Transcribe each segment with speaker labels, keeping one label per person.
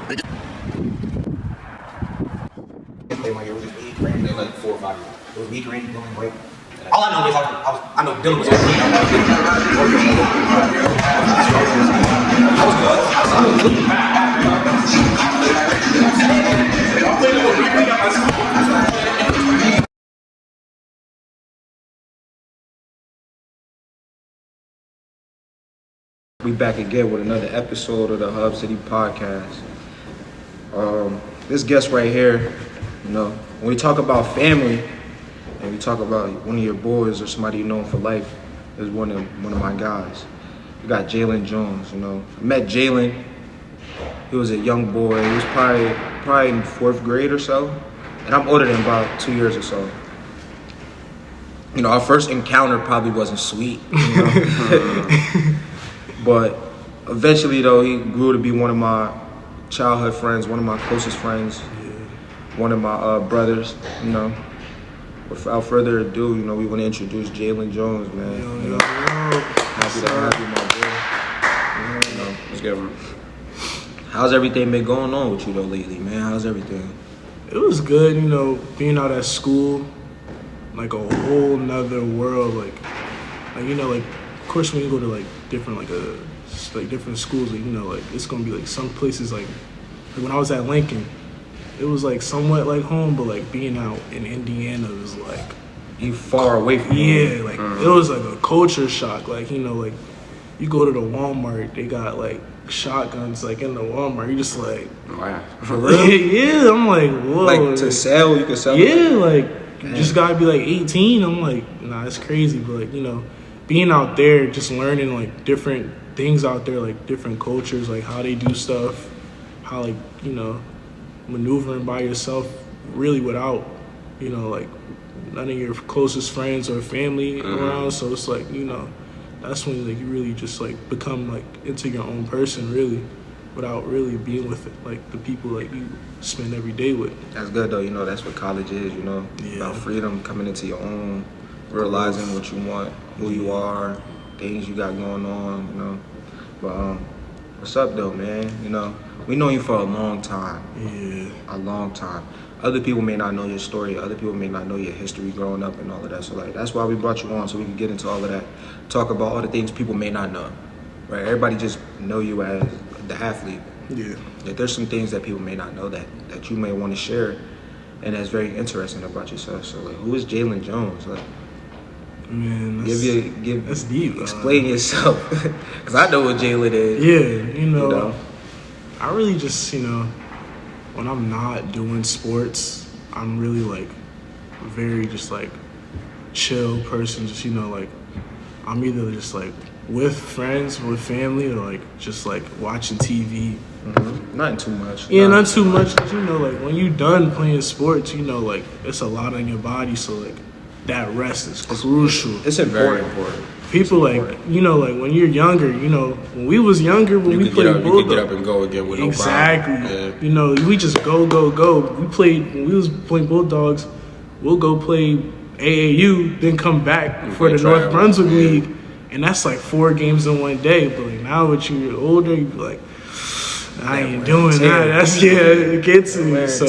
Speaker 1: It was just me, Green. They like 4 or 5 years. It was me, Green, Dylan, Blake. All I know is I know Dylan was good. I was good. We back again with another episode of the Hub City Podcast. This guest right here, when we talk about family and we talk about one of your boys or somebody you know for life, is one of my guys. We got Jalen Jones. I met Jalen. He was a young boy. He was probably in 4th grade or so, and I'm older than about 2 years or so. Our first encounter probably wasn't sweet. But eventually, though, he grew to be one of my childhood friends, one of my closest friends, one of my brothers, Without further ado, we want to introduce Jalen Jones, man. Happy to have you, my boy. Let's get him. How's everything been going on with you, though, lately, man? How's everything?
Speaker 2: It was good, being out at school, like a whole nother world, of course, when you go to different different schools, it's gonna be some places like when I was at Lincoln, it was somewhat like home, but being out in Indiana was
Speaker 1: you far away from
Speaker 2: home. It was a culture shock. You go to the Walmart, they got shotguns in the Walmart. You just
Speaker 1: wow, for real?
Speaker 2: Yeah, I'm whoa.
Speaker 1: To sell, you can sell.
Speaker 2: Yeah, you just gotta be 18. I'm nah, it's crazy, but being out there, just learning different things out there, different cultures, how they do stuff, how maneuvering by yourself, really without none of your closest friends or family around. So it's that's when you really just become into your own person, really, without really being with the people you spend every day with.
Speaker 1: That's good though. That's what college is. About freedom, coming into your own, realizing what you want, who you are, things you got going on. But what's up though, man? We know you for a long time.
Speaker 2: Yeah.
Speaker 1: A long time. Other people may not know your story. Other people may not know your history growing up and all of that. So that's why we brought you on, so we can get into all of that. Talk about all the things people may not know. Right? Everybody just know you as the athlete.
Speaker 2: Yeah.
Speaker 1: There's some things that people may not know that you may want to share, and that's very interesting about yourself. So who is Jalen Jones?
Speaker 2: Man, that's deep.
Speaker 1: Explain yourself, because I know what Jalen is.
Speaker 2: Yeah, I really just when I'm not doing sports, I'm really very just chill person. Just I'm either just with friends, with family, or just watching TV.
Speaker 1: Mm-hmm. Not too much.
Speaker 2: Yeah, not too much. Cause when you done playing sports, it's a lot on your body. So that rest is crucial.
Speaker 1: It's very important.
Speaker 2: People when you're younger, when we was younger, when we played Bulldog,
Speaker 1: you could get up and go again with no problem.
Speaker 2: Exactly. Yeah. We just go. We played, when we was playing Bulldogs, we'll go play AAU, then come back for the North Brunswick League. And that's 4 games in one day. But now that you're older, you be I ain't doing that. That's, it gets to me. So,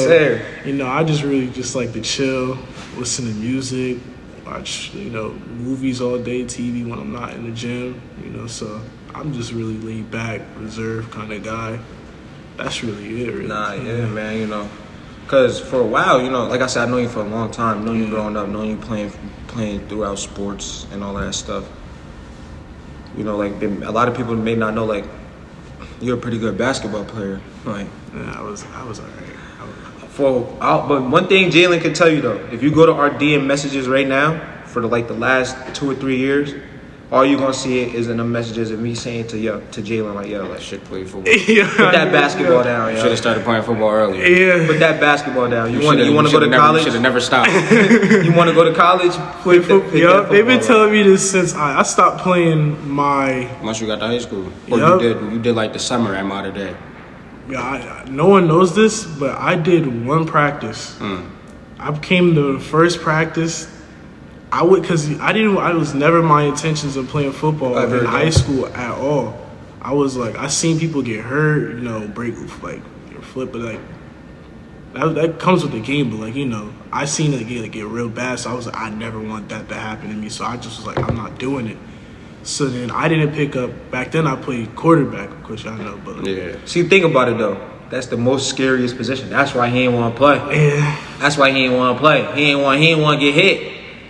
Speaker 2: I just really just like to chill, listen to music, watch, movies all day, TV when I'm not in the gym, so I'm just really laid back, reserved kind of guy. That's really it, really.
Speaker 1: Man, because for a while, like I said, I know you for a long time, know you growing up, know you playing throughout sports and all that stuff. A lot of people may not know, you're a pretty good basketball player.
Speaker 2: Yeah, I was all right.
Speaker 1: But one thing Jalen can tell you though, if you go to our DM messages right now for the last 2 or 3 years, all you're gonna see is in the messages of me saying to Jalen,
Speaker 3: shit, play football.
Speaker 1: Put that basketball down, yo.
Speaker 3: Should have started playing football earlier.
Speaker 2: Yeah.
Speaker 1: Put that basketball down. You want to go to college?
Speaker 3: You should have never stopped.
Speaker 1: You want to go to college?
Speaker 2: Play football. Yup, they've been telling me this since I stopped playing my.
Speaker 3: Once you got to high school, or you did the summer at Mater Dei.
Speaker 2: Yeah, no one knows this, but I did one practice. I came to the first practice. I was never my intentions of playing football in high school at all. I was I seen people get hurt, break flip, but like that comes with the game. But like I seen it get real bad, so I was like, I never want that to happen to me. So I just was like, I'm not doing it. So then I didn't pick up. Back then I played quarterback, of course y'all know. But
Speaker 1: See, think about it though. That's the most scariest position. That's why he ain't want to play.
Speaker 2: Yeah.
Speaker 1: That's why he ain't want to play. He ain't want to get hit.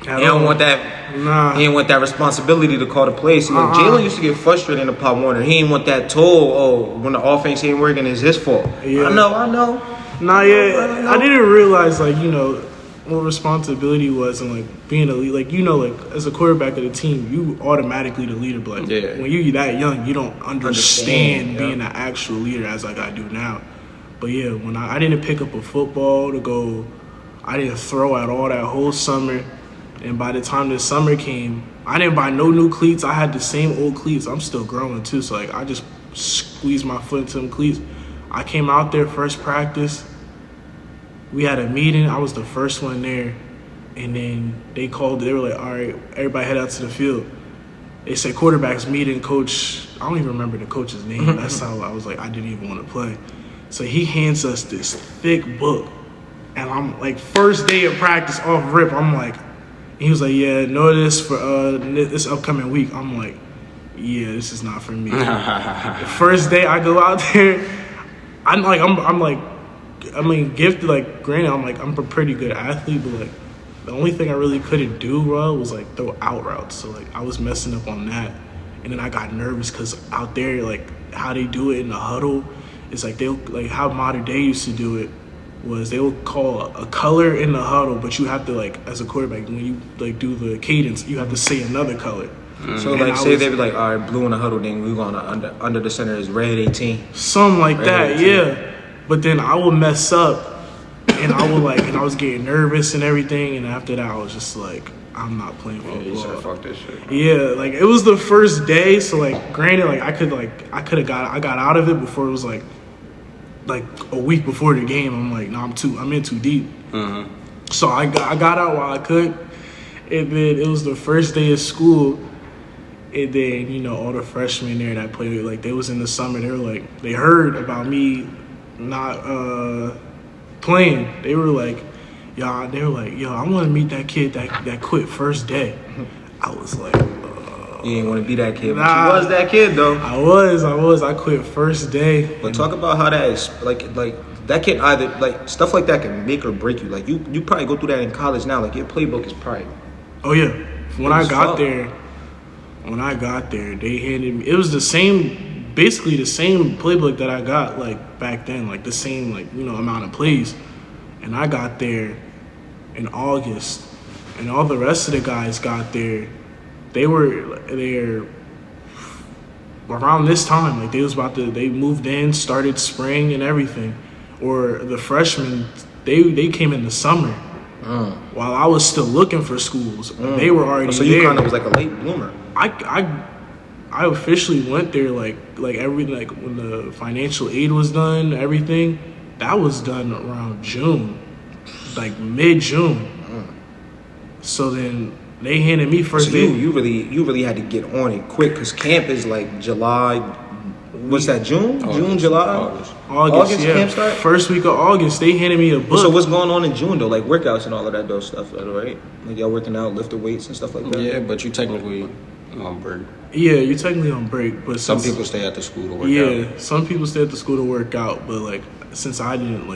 Speaker 1: He don't want that.
Speaker 2: Nah.
Speaker 1: He ain't want that responsibility to call the plays. See, like, Jalen used to get frustrated in the Pop Warner. He ain't want that toll. Oh, when the offense ain't working, it's his fault.
Speaker 2: Yeah.
Speaker 1: I know.
Speaker 2: Nah, yeah. I didn't realize what responsibility was and like being a lead. Like like as a quarterback of the team, you automatically the leader. But like, when you that young, you don't understand being an actual leader as like I do now. But yeah, when I didn't pick up a football to go, I didn't throw at all that whole summer. And by the time the summer came, I didn't buy no new cleats. I had the same old cleats. I'm still growing too, so like I just squeezed my foot into them cleats. I came out there first practice. We had a meeting. I was the first one there. And then they called. They were like, all right, everybody head out to the field. They said quarterbacks meeting, coach. I don't even remember the coach's name. That's how I was like, I didn't even want to play. So he hands us this thick book. And I'm like, first day of practice off rip, I'm like, he was like, yeah, know this for this upcoming week. I'm like, yeah, this is not for me. The first day I go out there, gifted, like, granted, I'm a pretty good athlete, but like, the only thing I really couldn't do well was like throw out routes. So like, I was messing up on that, and then I got nervous because out there, like, how they do it in the huddle, it's like how modern day used to do it was they would call a color in the huddle, but you have to like as a quarterback when you like do the cadence, you have to say another color.
Speaker 1: So like say they be like, all right, blue in the huddle, then we going under the center is red 18.
Speaker 2: Something like
Speaker 1: red
Speaker 2: that,
Speaker 1: 18.
Speaker 2: yeah. But then I would mess up, and I was getting nervous and everything, and after that I was just like, I'm not playing football.
Speaker 3: You said fuck this shit.
Speaker 2: Yeah, like it was the first day, so like granted, like I got out of it before it was like a week before the game. I'm like, no, I'm in too deep.
Speaker 3: Mm-hmm.
Speaker 2: So I got out while I could, and then it was the first day of school, and then all the freshmen there that played, like they was in the summer, they were like, they heard about me not playing. They were like, yo, I want to meet that kid that quit first day. I was like,
Speaker 1: you didn't want to be that kid, but you was that kid though.
Speaker 2: I was. I quit first day.
Speaker 1: But talk about how that is like that can either like stuff like that can make or break you. Like you probably go through that in college now. Like your playbook is probably.
Speaker 2: Oh yeah, when I got there, they handed me. It was basically the same playbook that I got like back then, like the same amount of plays, and I got there in August, and all the rest of the guys got there. They were there around this time, like they moved in, started spring and everything, or the freshmen they came in the summer while I was still looking for schools. They were already there. So
Speaker 1: you kind of was like a late bloomer.
Speaker 2: I officially went there like when the financial aid was done, everything that was done around June, like mid-June. So then they handed me first.
Speaker 1: So you really had to get on it quick because camp is like July. What's that? June, July, August.
Speaker 2: Yeah.
Speaker 1: Camp start.
Speaker 2: First week of August, they handed me a book.
Speaker 1: So what's going on in June though? Like workouts and all of that stuff, right? Like y'all working out, lifting weights and stuff like that.
Speaker 3: Yeah, but you technically on break.
Speaker 2: Yeah, you're technically on break, but
Speaker 3: some people stay at the school to work out.
Speaker 2: Yeah, some people stay at the school to work out, but like since I didn't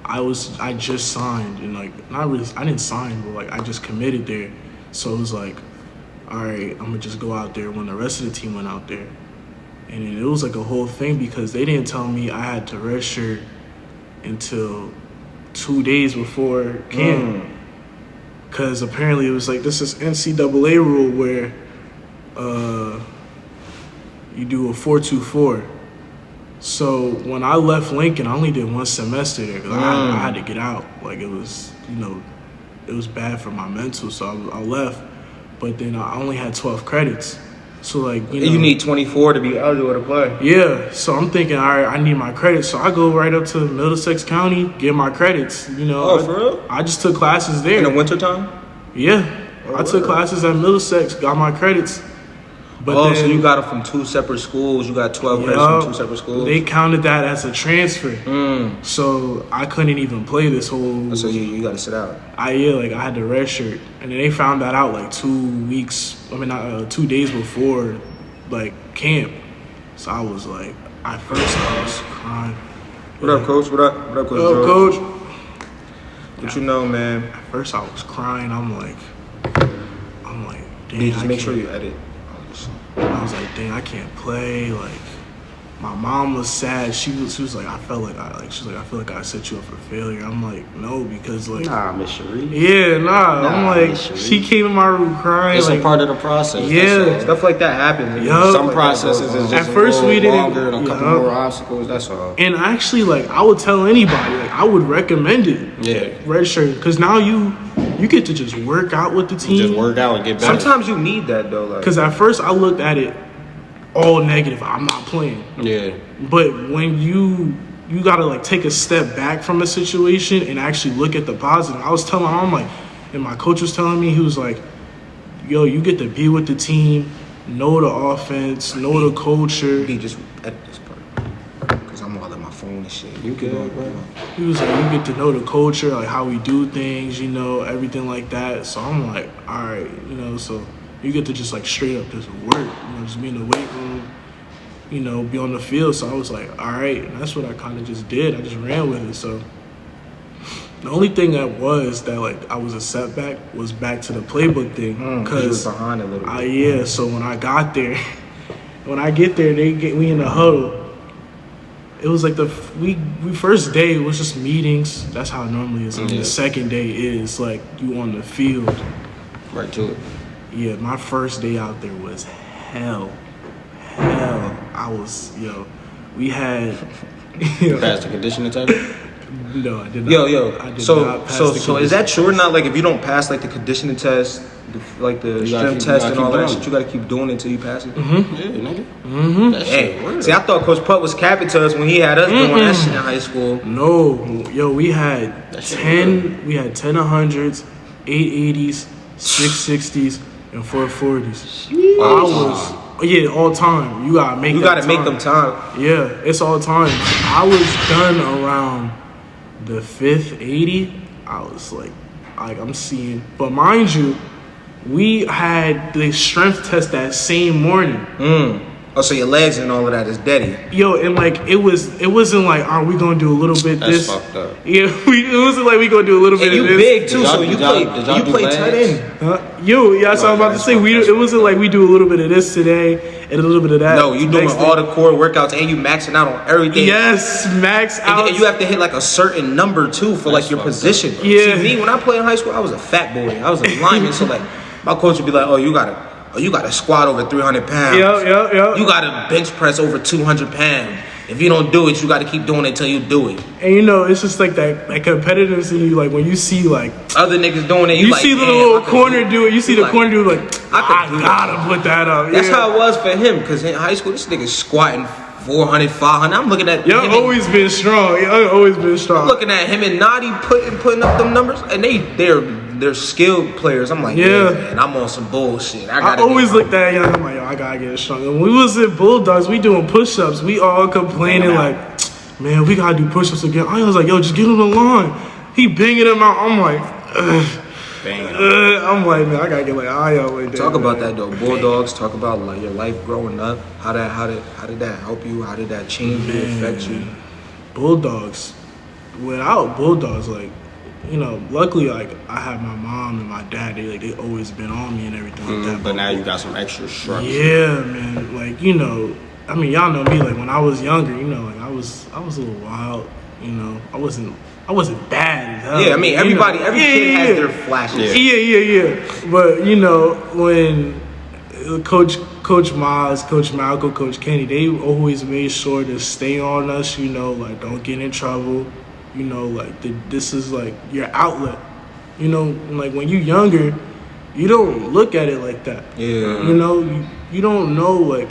Speaker 2: I just signed and like not really I didn't sign, but like I just committed there. So it was like, all right, I'm gonna just go out there when the rest of the team went out there. And then it was like a whole thing because they didn't tell me I had to redshirt until 2 days before camp. Because apparently it was like this is NCAA rule where you do a 4.24. So when I left Lincoln, I only did one semester there because I had to get out. Like it was, it was bad for my mental, so I left. But then I only had 12 credits. So like,
Speaker 1: you need 24 to be eligible to play.
Speaker 2: Yeah, so I'm thinking, all right, I need my credits. So I go right up to Middlesex County, get my credits.
Speaker 1: Oh, for real?
Speaker 2: I just took classes there.
Speaker 1: In the wintertime?
Speaker 2: Yeah. I took classes at Middlesex, got my credits. But
Speaker 1: so you got it from 2 separate schools. You got 12 credits from 2 separate schools.
Speaker 2: They counted that as a transfer. So I couldn't even play this whole.
Speaker 1: So you got to sit out.
Speaker 2: I had the red shirt, and then they found that out like 2 days before like camp. So I was like, at first I was crying.
Speaker 1: What up, coach? What up, coach?
Speaker 2: What up, coach?
Speaker 1: What you know, man?
Speaker 2: At first I was crying. I'm like, dang.
Speaker 1: Just make sure you edit.
Speaker 2: I was like, dang, I can't play. Like, my mom was sad. She was like, I feel like I set you up for failure. I'm like, no, because like,
Speaker 3: Nah, Miss Cherie.
Speaker 2: yeah, I'm like,
Speaker 3: Miss Cherie.
Speaker 2: she came in my room crying.
Speaker 3: It's
Speaker 2: like,
Speaker 3: a part of the process.
Speaker 2: Yeah,
Speaker 1: Stuff like that happens.
Speaker 2: Yup.
Speaker 3: Some processes is just
Speaker 2: At first
Speaker 3: a
Speaker 2: we
Speaker 3: little
Speaker 2: didn't-
Speaker 3: longer and a couple
Speaker 2: yup.
Speaker 3: more obstacles. That's all.
Speaker 2: and actually, like, I would tell anybody, like, I would recommend it.
Speaker 3: Yeah.
Speaker 2: Red shirt, because now you get to just work out with the team.
Speaker 3: Just work out and get better.
Speaker 1: Sometimes you need that though. Like,
Speaker 2: Because at first I looked at it all negative. I'm not playing.
Speaker 3: Yeah.
Speaker 2: But when you gotta like take a step back from a situation and actually look at the positive. I was telling my mom, like, and my coach was telling me, he was like, yo, you get to be with the team, know the offense, know the culture.
Speaker 1: be just edit this part because I'm all on my phone and shit.
Speaker 3: You good, bro?
Speaker 2: He was like, you get to know the culture, like how we do things, everything like that. So I'm like, all right, so you get to just like straight up just work, just be in the weight room, be on the field. So I was like, all right, and that's what I kind of just did. I just ran with it. So the only thing that like I was a setback was back to the playbook thing
Speaker 1: You was
Speaker 2: because
Speaker 1: behind a little bit.
Speaker 2: So when I get there, they get me in the huddle. It was like we first day, it was just meetings. That's how it normally is. And
Speaker 3: Yeah.
Speaker 2: the second day is like you on the field.
Speaker 3: Right to it.
Speaker 2: Yeah, my first day out there was hell. I was, we had.
Speaker 3: Pass the conditioning test.
Speaker 2: No, I did not. I did not pass the
Speaker 1: So is that true or not? Like, if you don't pass like the conditioning test, the
Speaker 3: You gotta
Speaker 1: strength
Speaker 3: keep-
Speaker 1: test
Speaker 3: you
Speaker 1: and
Speaker 3: gotta
Speaker 1: all
Speaker 3: keep
Speaker 1: that
Speaker 3: doing
Speaker 1: shit, you gotta keep doing it until you pass it.
Speaker 3: Yeah, nigga. That shit
Speaker 1: Hey,
Speaker 3: real.
Speaker 1: see, I thought Coach Putt was capping to us when he had us doing that shit in high school.
Speaker 2: No, we had
Speaker 3: That shit
Speaker 2: 10. We had 10 100s, 880s, 660s, and 440s. I was all time. You gotta make.
Speaker 1: You
Speaker 2: that
Speaker 1: gotta make them time.
Speaker 2: Yeah, it's all time. I was done around the 5th 80. I was like I'm seeing. But mind you, we had the strength test that same morning.
Speaker 1: Oh, so your legs and all of that is deady.
Speaker 2: Yo, and like it wasn't like, are we gonna do a little bit
Speaker 3: That's
Speaker 2: this?
Speaker 3: fucked up.
Speaker 2: Yeah, it wasn't like we gonna do a little
Speaker 1: And
Speaker 2: bit
Speaker 1: you
Speaker 2: of this.
Speaker 1: big too,
Speaker 3: Did
Speaker 1: so
Speaker 3: y'all-
Speaker 1: you
Speaker 3: did y'all-
Speaker 1: play
Speaker 3: did y'all
Speaker 1: you
Speaker 3: do
Speaker 1: play
Speaker 3: legs?
Speaker 1: tight end.
Speaker 2: Yeah, that's what I'm about to say. It wasn't like we do a little bit of this today and a little bit of that.
Speaker 1: No, you doing
Speaker 2: next
Speaker 1: all
Speaker 2: day.
Speaker 1: the core workouts and you maxing out on everything.
Speaker 2: Yes, max out.
Speaker 1: And you have to hit like a certain number too for like your
Speaker 3: fucked up.
Speaker 1: position.
Speaker 2: Yeah.
Speaker 1: See, me when I played in high school, I was a fat boy. I was a lineman, so like my coach would be like, "Oh, you gotta squat over 300 pounds.
Speaker 2: Yep.
Speaker 1: You gotta bench press over 200 pounds. If you don't do it, you gotta keep doing it until you do it.
Speaker 2: And it's just like that competitiveness in you. Like when you see like
Speaker 1: Other niggas doing it,
Speaker 2: you
Speaker 1: like,
Speaker 2: see the
Speaker 1: "Damn,
Speaker 2: little
Speaker 1: I could
Speaker 2: corner
Speaker 1: do
Speaker 2: do it. You see
Speaker 1: You
Speaker 2: the
Speaker 1: like,
Speaker 2: corner do it, like
Speaker 1: I could do
Speaker 2: gotta put that up.
Speaker 1: That's
Speaker 2: yeah.
Speaker 1: how it was for him, because in high school, this nigga squatting 400, 500. I'm looking at
Speaker 2: Y'all
Speaker 1: him
Speaker 2: always been strong. Y'all always been strong.
Speaker 1: looking at him and Nadi putting up them numbers, and they're skilled players. I'm like,
Speaker 2: Yeah.
Speaker 1: man, I'm on some bullshit.
Speaker 2: I always looked at young. I'm like, yo, I gotta get stronger. When we was in Bulldogs, we doing push-ups. We all complaining like, man, we gotta do push-ups again. I was like, yo, just get on the line. He banging them out. I'm like, I'm like, man, I gotta get like Ayo with that.
Speaker 1: Talk about that though, Bulldogs. Talk about like your life growing up. How did that help you? How did that change you, affect you?
Speaker 2: Bulldogs. Without Bulldogs, like, luckily, like, I have my mom and my dad. They always been on me and everything like that.
Speaker 3: But now you got some extra structure.
Speaker 2: Yeah, man. Like, I mean, y'all know me. Like when I was younger, like I was a little wild. I wasn't bad as hell.
Speaker 1: Yeah, I mean every kid has their flashes.
Speaker 2: Yeah. But when Coach Miles, Coach Malcolm, Coach Kenny, they always made sure to stay on us. Like don't get in trouble. Like this is like your outlet. Like when you're younger, you don't look at it like that.
Speaker 1: Yeah.
Speaker 2: You don't know like.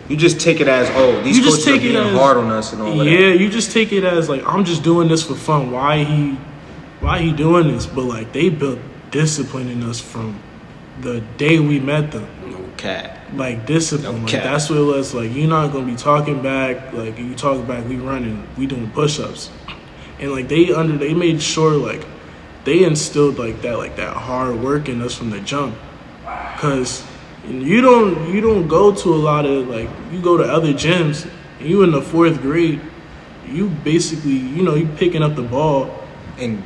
Speaker 1: You just take it as, these coaches are being hard on us and all that.
Speaker 2: Yeah, you just take it as like, I'm just doing this for fun. Why he doing this? But like they built discipline in us from the day we met them.
Speaker 3: cat.
Speaker 2: Like discipline. Like, that's what it was. Like, you're not gonna be talking back. Like, you talk back, we running, we doing push-ups. And like they made sure like they instilled like that hard work in us from the jump. Cause you don't go to a lot of, like, you go to other gyms and you in the 4th grade, you basically, you picking up the ball
Speaker 1: And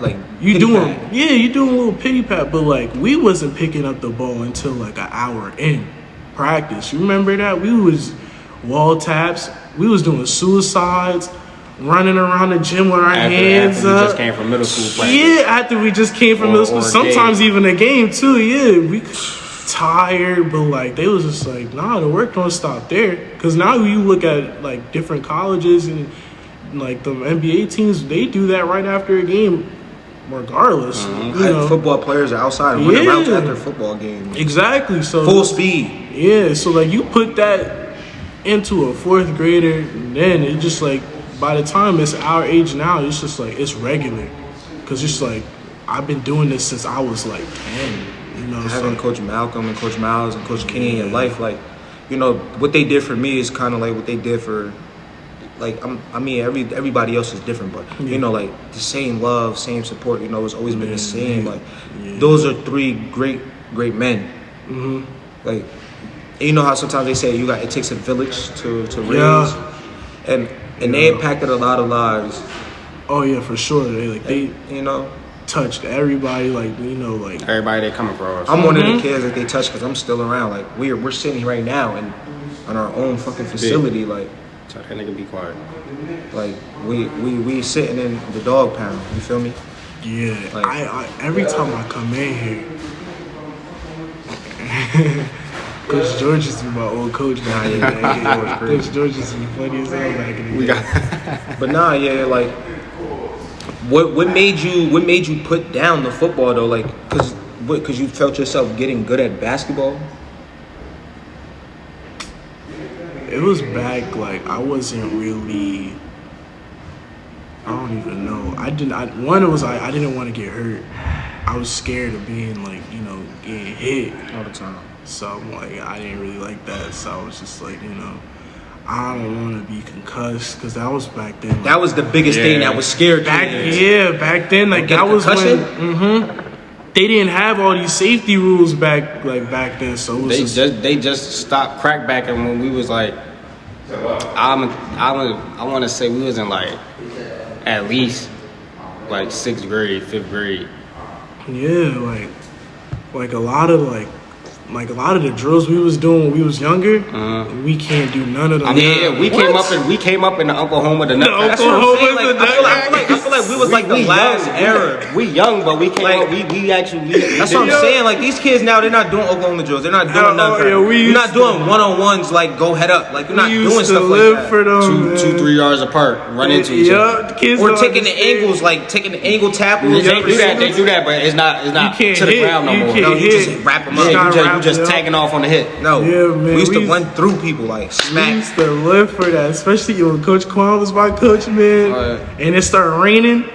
Speaker 1: like
Speaker 2: you doing a little pity pat, but like we wasn't picking up the ball until like an hour in practice. You remember that? We was wall taps, we was doing suicides, running around the gym with our hands
Speaker 3: after
Speaker 2: up.
Speaker 3: we just came from middle school practice.
Speaker 2: Yeah, after we just came from middle school. Sometimes even a game too. Yeah, we tired, but like they was just like, nah, the work don't stop there. Cause now you look at like different colleges and like the NBA teams, they do that right after a game, regardless.
Speaker 1: Football players are outside and running around after football games.
Speaker 2: Exactly. So
Speaker 1: full speed.
Speaker 2: Yeah. So like you put that into a 4th grader, and then it just like by the time it's our age now, it's just like it's regular. Cause it's like I've been doing this since I was like 10.
Speaker 1: Having Coach Malcolm and Coach Miles and Coach Kenny in your life, like, what they did for me is kind of like what they did for, like, everybody else is different, but, like, the same love, same support, it's always been the same. Like, those are 3 great men. Mm-hmm. Like, and how sometimes they say it takes a village to raise, and they impacted a lot of lives.
Speaker 2: Oh yeah, for sure. They touched everybody, like
Speaker 3: everybody they come across.
Speaker 1: I'm one of the kids that they touch because I'm still around. Like we're sitting right now and on our own fucking facility. Like,
Speaker 3: tell that nigga be quiet.
Speaker 1: Like we sitting in the dog pound. You feel me?
Speaker 2: Yeah. Like, I every time I come in here, Coach George is my old coach now. Coach George is funny as hell back in the day.
Speaker 1: But like. What made you put down the football though? Like, cause you felt yourself getting good at basketball.
Speaker 2: It was back like I wasn't really. I don't even know. I didn't want to get hurt. I was scared of being like getting hit
Speaker 1: all the time. So
Speaker 2: I'm like I didn't really like that. So I was just like I don't want to be concussed because that was back then. Like,
Speaker 1: that was the biggest thing that was scared.
Speaker 2: Back then, like that was when they didn't have all these safety rules back then. So it was
Speaker 3: they just stopped crackbacking when we was like, I want to say we was in like at least like 6th grade, 5th grade.
Speaker 2: Yeah, like a lot of the drills we was doing when we was younger, we can't do none of them.
Speaker 3: We came up in the Oklahoma the
Speaker 1: That's what I'm saying. Like, I feel like we was like the last era.
Speaker 3: We young, but we came up. We actually.
Speaker 1: That's what I'm saying. Like these kids now, they're not doing Oklahoma drills. They're not doing nothing. You're not doing one-on-ones. Like go head up. Like you're not doing stuff like that.
Speaker 2: For them,
Speaker 3: 2-3 yards apart, run into each other.
Speaker 1: Or taking the angles, like taking the angle tackles.
Speaker 3: They do that, but it's not to the ground no more.
Speaker 1: No, you just wrap them up.
Speaker 3: You just tagging off on the hit.
Speaker 1: No,
Speaker 2: man,
Speaker 1: we used to run through people like smack.
Speaker 2: We used to live for that, especially when Coach Quan was my coach, man. And it started raining.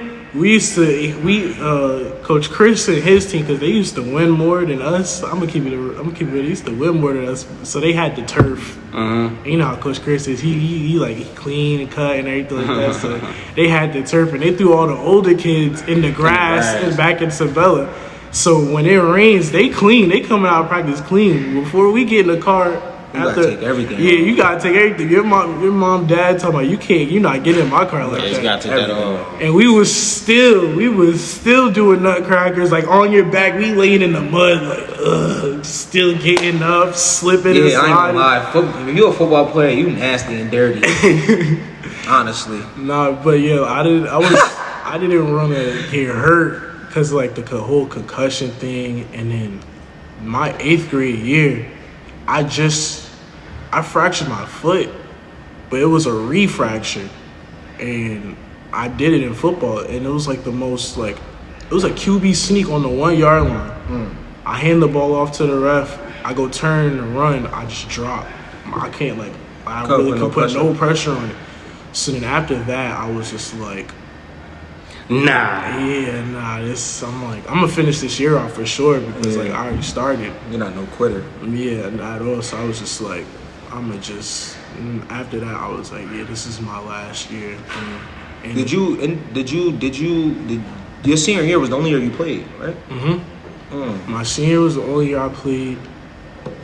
Speaker 2: Coach Chris and his team, because they used to win more than us. I'm gonna keep it. They used to win more than us, so they had the turf. And you know how Coach Chris is. He clean and cut and everything like that. So they had the turf, and they threw all the older kids in the grass and back in Sabella. So when it rains, they clean. They coming out of practice clean. Before we get in the car,
Speaker 1: you gotta take everything.
Speaker 2: Yeah, you gotta take everything. Your mom, dad talking about you're not getting in my car like that.
Speaker 3: You gotta take that off.
Speaker 2: And we was still doing nutcrackers like on your back. We laying in the mud like still getting up, slipping.
Speaker 1: Yeah, I ain't gonna lie. If you're a football player, you nasty and dirty. Honestly.
Speaker 2: Nah, but I didn't want to get hurt. Because, like, the whole concussion thing, and then my 8th grade year, I fractured my foot, but it was a refracture, and I did it in football, and it was, like, it was a QB sneak on the 1-yard line. I hand the ball off to the ref, I go turn and run, I just drop. I can't, I really could put no pressure on it. So then after that, I was just like,
Speaker 3: Nah.
Speaker 2: Yeah, nah. I'm gonna finish this year off for sure because like I already started.
Speaker 1: You're not no quitter.
Speaker 2: Yeah, not at all. So I was just like, I'm gonna just. And after that, I was like, yeah, this is my last year. And
Speaker 1: Did your senior year was the only year you played, right?
Speaker 2: My senior was the only year I played.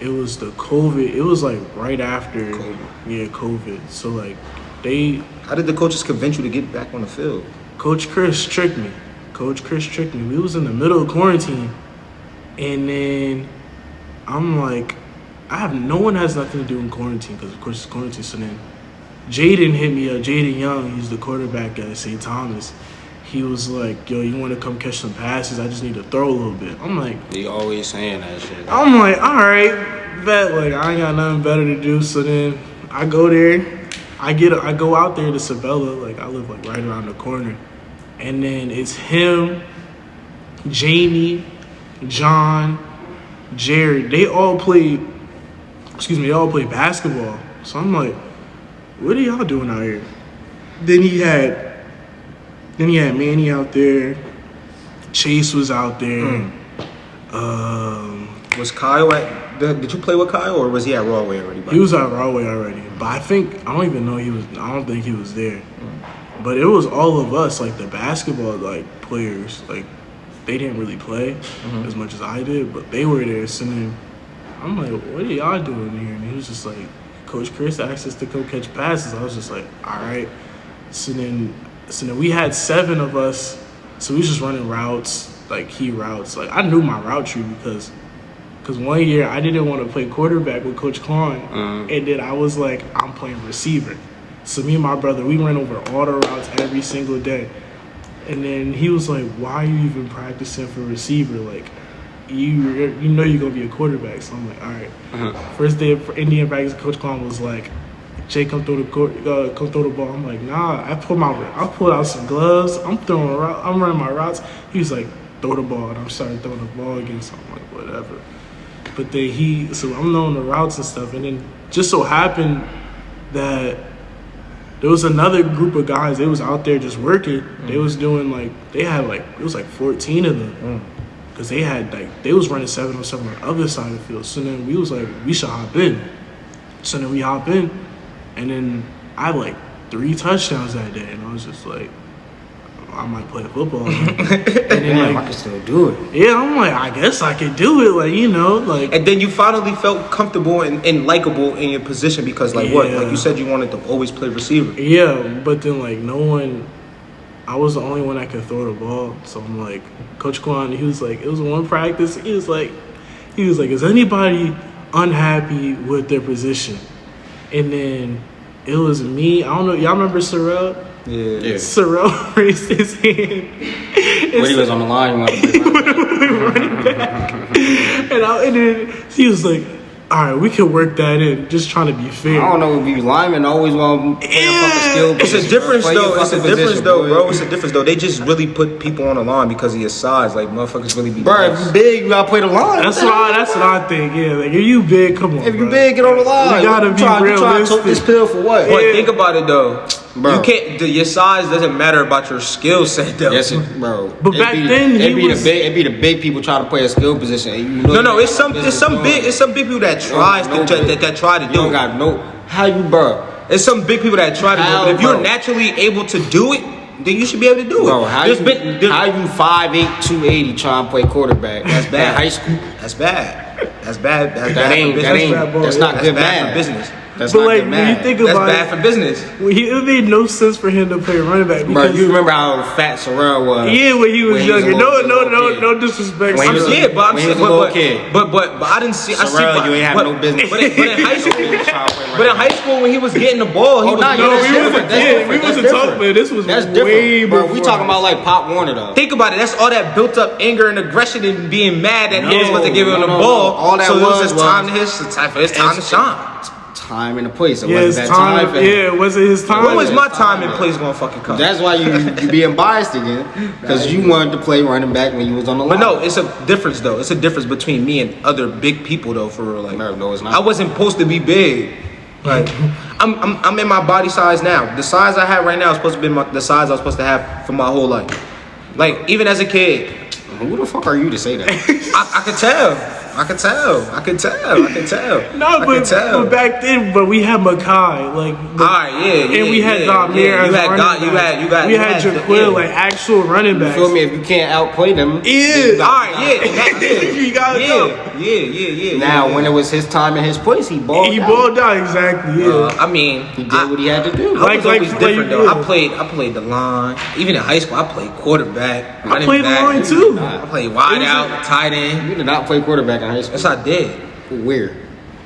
Speaker 2: It was the COVID. It was like right after COVID. So like
Speaker 1: How did the coaches convince you to get back on the field?
Speaker 2: Coach Chris tricked me. We was in the middle of quarantine, and then I'm like, no one has nothing to do in quarantine because of course it's quarantine. So then Jaden hit me up. Jaden Young, he's the quarterback at St. Thomas. He was like, yo, you want to come catch some passes? I just need to throw a little bit. I'm like,
Speaker 3: He always saying that shit.
Speaker 2: I'm like, all right, bet. Like, I ain't got nothing better to do. So then I go there. I go out there to Sabella. Like, I live like right around the corner. And then it's him, Jamie, John, Jared. They all played basketball. So I'm like, what are y'all doing out here? Then he had Manny out there. Chase was out there.
Speaker 1: Was Kyle did you play with Kyle or was he at Rawway already?
Speaker 2: He was at Rawway already. But I don't think he was there. But it was all of us, like the basketball like players, like they didn't really play as much as I did, but they were there. So then I'm like, what are y'all doing here? And he was just like, Coach Chris asked us to go catch passes. I was just like, all right. So then we had 7 of us. So we was just running routes, like key routes. Like I knew my route tree because one year I didn't want to play quarterback with Coach Klon, and then I was like, I'm playing receiver. So me and my brother, we ran over all the routes every single day. And then he was like, why are you even practicing for receiver? Like, you know you're going to be a quarterback. So I'm like, all right. First day of Indian practice, Coach Klon was like, Jay, come throw the ball. I'm like, nah. I pulled out some gloves. I'm running my routes. He was like, throw the ball. And I'm starting throwing the ball again. So I'm like, whatever. But then so I'm knowing the routes and stuff. And then just so happened that there was another group of guys. They was out there just working. They was doing it was like 14 of them. Because they was running 7-on-7 on the other side of the field. So then we was like, we should hop in. So then we hop in. And then I had like 3 touchdowns that day. And I was just like, I might play football. And then
Speaker 3: I can still do it.
Speaker 2: Yeah, I'm like, I guess I could do it. Like, like.
Speaker 1: And then you finally felt comfortable and likable in your position because like you said you wanted to always play receiver.
Speaker 2: Yeah, but then like I was the only one that could throw the ball. So I'm like, Coach Kwan, he was like, it was one practice. He was like, is anybody unhappy with their position? And then it was me. I don't know. Y'all remember Sorrell?
Speaker 1: Yeah.
Speaker 2: Sorrell raised his hand.
Speaker 3: When he was on the line, he wanted to play
Speaker 2: running back. And then he was like, all right, we can work that in. Just trying to be fair.
Speaker 3: I don't know. We linemen always want to play a fucking skill
Speaker 1: It's
Speaker 3: position.
Speaker 1: a difference though. It's a difference though,
Speaker 3: bro.
Speaker 1: bro. It's a difference though. They just really put people on the line because of your size. Like motherfuckers really be.
Speaker 3: Bro, if you big, you gotta play the line.
Speaker 2: That's what I think. Yeah, like if you big, come on.
Speaker 3: If you
Speaker 2: bro.
Speaker 3: big, get on the line.
Speaker 2: You gotta be
Speaker 3: realistic. You trying to take this pill for what?
Speaker 1: But think about it though.
Speaker 3: Bro.
Speaker 1: You can't. Your size doesn't matter about your skill set though.
Speaker 3: Yes, bro.
Speaker 2: But back then,
Speaker 3: it'd be the big people trying to play a skill position. And you know
Speaker 1: No, it's some big people that tries that try to
Speaker 3: You
Speaker 1: do
Speaker 3: don't
Speaker 1: it.
Speaker 3: got no. How you, bro?
Speaker 1: It's some big people that try to do it. But if you're naturally able to do it, then you should be able to do it.
Speaker 3: Bro, how you 5'8", 280 trying to play quarterback? That's bad. High school.
Speaker 1: That's bad. That's bad.
Speaker 3: That's not good
Speaker 1: bad
Speaker 3: math.
Speaker 1: for business.
Speaker 3: That's
Speaker 2: But
Speaker 3: not
Speaker 2: like
Speaker 3: good
Speaker 2: when you
Speaker 3: math.
Speaker 2: think
Speaker 1: That's
Speaker 2: about
Speaker 1: bad for business.
Speaker 2: it made no sense for him to play running back.
Speaker 3: Bro,
Speaker 2: Because,
Speaker 3: you remember how fat Sorrell was?
Speaker 2: yeah, when he was younger.
Speaker 3: kid.
Speaker 2: No disrespect.
Speaker 3: When he was
Speaker 1: Yeah, but I'm
Speaker 3: when he was
Speaker 1: saying,
Speaker 3: a little kid.
Speaker 1: but I didn't see. I see.
Speaker 3: Sorrell, you ain't have
Speaker 1: but,
Speaker 3: no business.
Speaker 1: But in high school, but in high school when he was getting the ball, he was.
Speaker 3: nah,
Speaker 2: No,
Speaker 3: that's
Speaker 2: we
Speaker 3: different.
Speaker 2: wasn't.
Speaker 3: That's
Speaker 2: Yeah,
Speaker 3: different.
Speaker 2: we
Speaker 3: That's
Speaker 2: wasn't
Speaker 3: different.
Speaker 2: talking. Man, this was
Speaker 3: That's
Speaker 2: way
Speaker 3: different, bro. We
Speaker 2: before
Speaker 3: talking
Speaker 2: us.
Speaker 3: about like Pop Warner though.
Speaker 1: Think about it. That's all that built up anger and aggression and being mad that he was supposed to give him the
Speaker 3: No.
Speaker 1: ball.
Speaker 3: All that
Speaker 1: so it was
Speaker 3: was
Speaker 1: for his time to shine.
Speaker 3: Time and a place. It
Speaker 2: Yeah,
Speaker 3: wasn't
Speaker 2: his
Speaker 3: that time.
Speaker 2: time. Yeah, was it his time?
Speaker 1: When was my time and place gonna fucking come?
Speaker 3: That's why you being biased again, because you wanted to play running back when you was on the line.
Speaker 1: But no, it's a difference though. It's a difference between me and other big people though. For real, like
Speaker 3: No, it's not.
Speaker 1: I wasn't supposed to be big. Like I'm in my body size now. The size I have right now is supposed to be the size I was supposed to have for my whole life. Like even as a kid,
Speaker 3: Who the fuck are you to say that?
Speaker 1: I could tell. I could tell.
Speaker 2: No, but back then, we had Makai, like,
Speaker 1: Alright, yeah,
Speaker 2: and we had Damir as running back. We had Jaquil, like actual running backs.
Speaker 3: You feel me? If you can't outplay them,
Speaker 2: Yeah.
Speaker 1: Alright,
Speaker 2: You gotta go.
Speaker 1: Yeah.
Speaker 3: Now, when it was his time and his place, he balled out.
Speaker 2: He balled out, exactly. Yeah.
Speaker 1: I mean,
Speaker 3: He did what he had to do.
Speaker 1: I was always different though.
Speaker 2: yeah.
Speaker 1: I played the line. Even in high school, I played quarterback.
Speaker 2: I played the line too.
Speaker 1: I played wide out, tight end.
Speaker 3: You did not play quarterback in high school.
Speaker 1: Yes, I did.
Speaker 3: Where?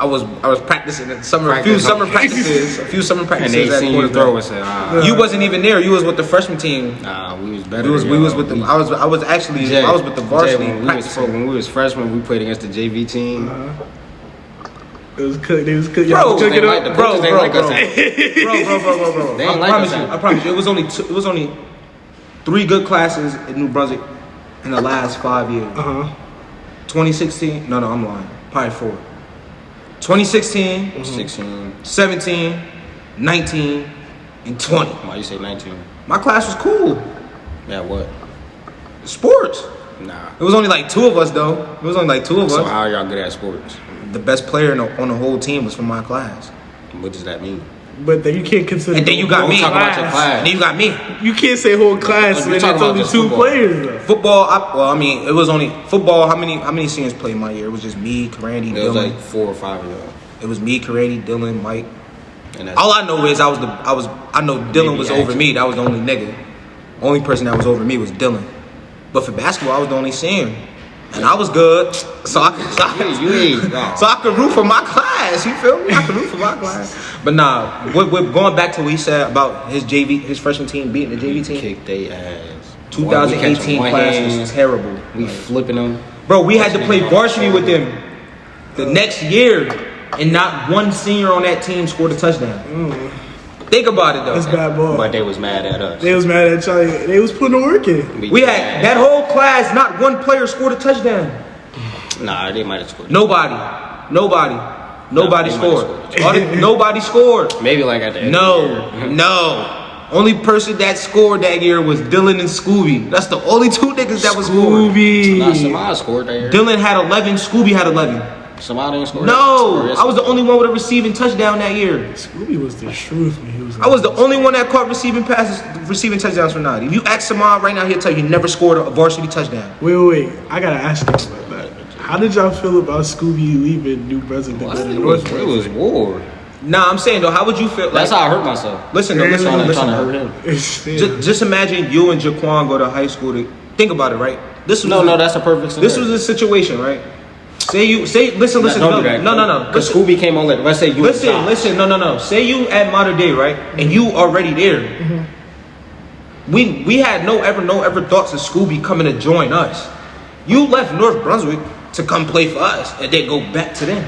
Speaker 1: I was practicing in a few summer practices
Speaker 3: And they
Speaker 1: at
Speaker 3: seen you throw and
Speaker 1: quarterback.
Speaker 3: said,
Speaker 1: You wasn't even there. You was with the freshman team.
Speaker 3: nah, we was better.
Speaker 1: We was with the. I was with the varsity practicing.
Speaker 3: When we was freshmen, we played against the JV team.
Speaker 2: It was cooked. They was cooked.
Speaker 1: Bro,
Speaker 2: Y'all cook it
Speaker 3: like
Speaker 2: up.
Speaker 3: the coaches, they like us.
Speaker 1: Bro.
Speaker 3: They ain't like us.
Speaker 1: I promise you. It was only 3 good classes in New Brunswick in the last 5 years. 2016. No, I'm lying. Probably 4. 2016,
Speaker 3: 16.
Speaker 1: 17, 19, and 20.
Speaker 3: Why you say 19?
Speaker 1: My class was cool.
Speaker 3: Yeah, what?
Speaker 1: Sports.
Speaker 3: Nah.
Speaker 1: It was only like 2 of us though. It was only like 2 of
Speaker 3: So
Speaker 1: us.
Speaker 3: how are y'all good at sports?
Speaker 1: The best player on the whole team was from my class.
Speaker 3: What does that mean?
Speaker 2: But then you can't consider.
Speaker 1: And then you got
Speaker 3: Don't
Speaker 1: me.
Speaker 3: talk about your class.
Speaker 1: And then you got me.
Speaker 2: You can't say whole class
Speaker 3: You
Speaker 2: when
Speaker 3: talking
Speaker 2: it's
Speaker 3: about
Speaker 2: only
Speaker 3: just
Speaker 2: 2
Speaker 3: football.
Speaker 2: players. Though.
Speaker 1: Football. It was only football. How many seniors played my year? It was just me, Randy,
Speaker 3: There was
Speaker 1: Dylan.
Speaker 3: like 4 or 5 of y'all.
Speaker 1: It was me, Karady, Dylan, Mike.
Speaker 3: And that's
Speaker 1: All I know is I know Dylan was over me. That was the only nigga. Only person that was over me was Dylan. But for basketball, I was the only senior. And I was good. So I could root for my class. You feel me? I could root for my class. But nah, we're going back to what he said about his freshman team beating the JV team.
Speaker 3: kicked they ass.
Speaker 1: 2018
Speaker 3: One
Speaker 1: class
Speaker 3: hand,
Speaker 1: was terrible.
Speaker 3: We flipping them.
Speaker 1: Bro, we had to play varsity with them the next year, and not one senior on that team scored a touchdown. Think about it though.
Speaker 2: That's bad ball.
Speaker 3: But they was mad at us.
Speaker 2: They was mad at Charlie. They was putting the work in.
Speaker 1: We had that whole class, not one player scored a touchdown.
Speaker 3: Nah, they might have scored.
Speaker 1: Nobody
Speaker 3: they
Speaker 1: scored.
Speaker 3: might
Speaker 1: Nobody scored.
Speaker 3: Maybe like at the end of the year.
Speaker 1: No. Only person that scored that year was Dylan and Scooby. That's the only 2 niggas that was scored.
Speaker 2: Scooby.
Speaker 3: Nah, Samad scored that year.
Speaker 1: Dylan had 11. Scooby had 11.
Speaker 3: Samad didn't score.
Speaker 1: No, I was the only one with a receiving touchdown that year.
Speaker 2: Scooby was the truth when he was.
Speaker 1: I was the only one that caught receiving touchdowns for Nadi. If you ask Samad right now, he'll tell you he never scored a varsity touchdown.
Speaker 2: Wait. I gotta ask you about that. How did y'all feel about Scooby leaving New Brunswick to go to North
Speaker 3: It
Speaker 2: Brunswick?
Speaker 3: was war.
Speaker 1: Nah, I'm saying though, how would you feel?
Speaker 3: That's how I hurt myself.
Speaker 1: Listen,
Speaker 2: Trying
Speaker 3: Trying to hurt him.
Speaker 1: Just imagine you and Jaquan go to high school. Think about it, right?
Speaker 3: No, that's a perfect scenario.
Speaker 1: This was a situation, right? Listen.
Speaker 3: Don't do that.
Speaker 1: No.
Speaker 3: Because Scooby came on later. Let's say you.
Speaker 1: Listen. No. Say you at modern day, right? And you already there. We had no ever thoughts of Scooby coming to join us. You left North Brunswick to come play for us, and then go back to them.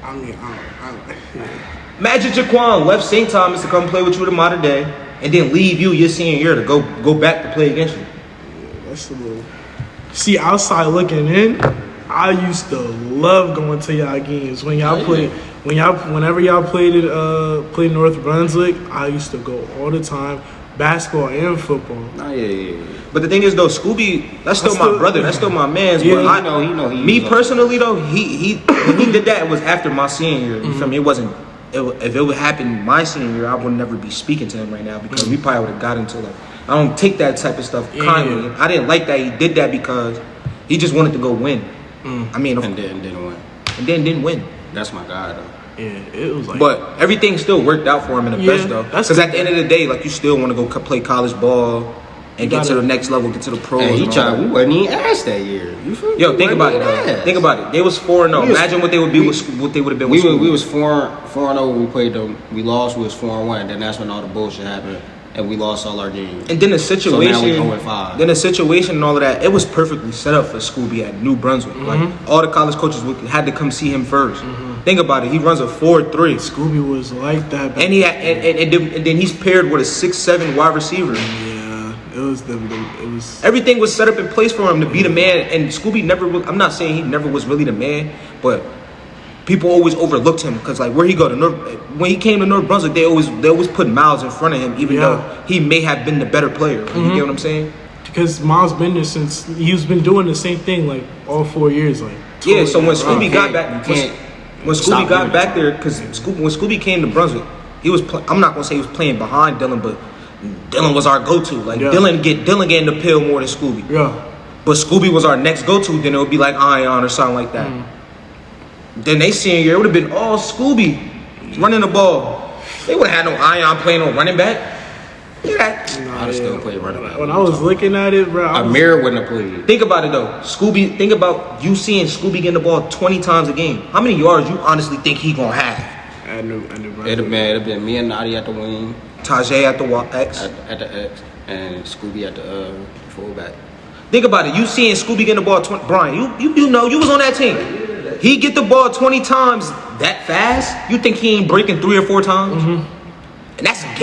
Speaker 2: I mean, I don't.
Speaker 1: Imagine Jaquan left St. Thomas to come play with you in modern day, and then leave you your senior year to go back to play against you.
Speaker 2: That's a little. See, outside looking in, I used to love going to y'all games when y'all played. Whenever y'all played North Brunswick, I used to go all the time, basketball and football.
Speaker 3: Oh, yeah.
Speaker 1: But the thing is though, Scooby, that's still my brother. That's still my man's.
Speaker 2: Yeah,
Speaker 1: but
Speaker 3: he know.
Speaker 1: Me personally though, he when he did that, it was after my senior year. You feel me? It wasn't. If it would happen my senior year, I would never be speaking to him right now because we probably would have got into like. I don't take that type of stuff kindly. I didn't like that he did that because he just wanted to go win. I mean,
Speaker 3: And then didn't win.
Speaker 1: and then didn't win.
Speaker 3: That's my guy though.
Speaker 2: Yeah, it was like.
Speaker 1: But everything still worked out for him in the
Speaker 2: Yeah,
Speaker 1: best though.
Speaker 2: that's
Speaker 1: Because at the end of the day, like you still want to go play college ball and get to the next level, get to the pros.
Speaker 3: Hey, he
Speaker 1: and all
Speaker 3: tried.
Speaker 1: that.
Speaker 3: We wasn't even asked that year. You feel me?
Speaker 1: Yo, think
Speaker 3: We
Speaker 1: about it.
Speaker 3: wasn't
Speaker 1: Though.
Speaker 3: asked.
Speaker 1: Think about it. They was 4-0. Imagine what they would be. What they would have been.
Speaker 3: We
Speaker 1: with
Speaker 3: was
Speaker 1: school.
Speaker 3: 4-0 when we played them. We lost. We was 4-1. Then that's when all the bullshit happened, and we lost all our games.
Speaker 1: And then the
Speaker 3: So
Speaker 1: situation.
Speaker 3: now we 0-5.
Speaker 1: Then the situation and all of that. It was perfectly set up for Scooby at New Brunswick. Like all the college coaches had to come see him 1st. Think about it. He runs a 4-3.
Speaker 2: Scooby was like that.
Speaker 1: And he had, and then he's paired with a 6'7" wide receiver.
Speaker 2: Yeah, it was it was.
Speaker 1: Everything was set up in place for him to be the man. And Scooby never. I'm not saying he never was really the man, but people always overlooked him because like where he go to North, when he came to North Brunswick, they always put Miles in front of him, even though he may have been the better player. You get what I'm saying?
Speaker 2: Because Miles been there since he's been doing the same thing like all 4 years. Like
Speaker 1: yeah. So when Scooby got back, when Scooby
Speaker 3: stop
Speaker 1: got back there, because when Scooby came to Brunswick, he was. I'm not gonna say he was playing behind Dylan, but Dylan was our go-to. Like Dylan getting the pill more than Scooby.
Speaker 2: Yeah.
Speaker 1: But Scooby was our next go-to. Then it would be like Ion or something like that. Then they senior year, it would have been all Scooby running the ball. They would have had no Ion playing on running back. Yeah.
Speaker 3: I'd have still played running back.
Speaker 2: When I was looking at it, bro,
Speaker 3: Amir wouldn't have played.
Speaker 1: Think about it though. Scooby, think about you seeing Scooby getting the ball 20 times a game. How many yards you honestly think he gonna have?
Speaker 2: I knew.
Speaker 3: It'd have been me and Nadi at the wing,
Speaker 1: Tajay at the X.
Speaker 3: at the X, and Scooby at the fullback.
Speaker 1: Think about it. You seeing Scooby getting the ball 20. Brian, you know you was on that team. He get the ball 20 times that fast. You think he ain't breaking 3 or 4 times? And that's a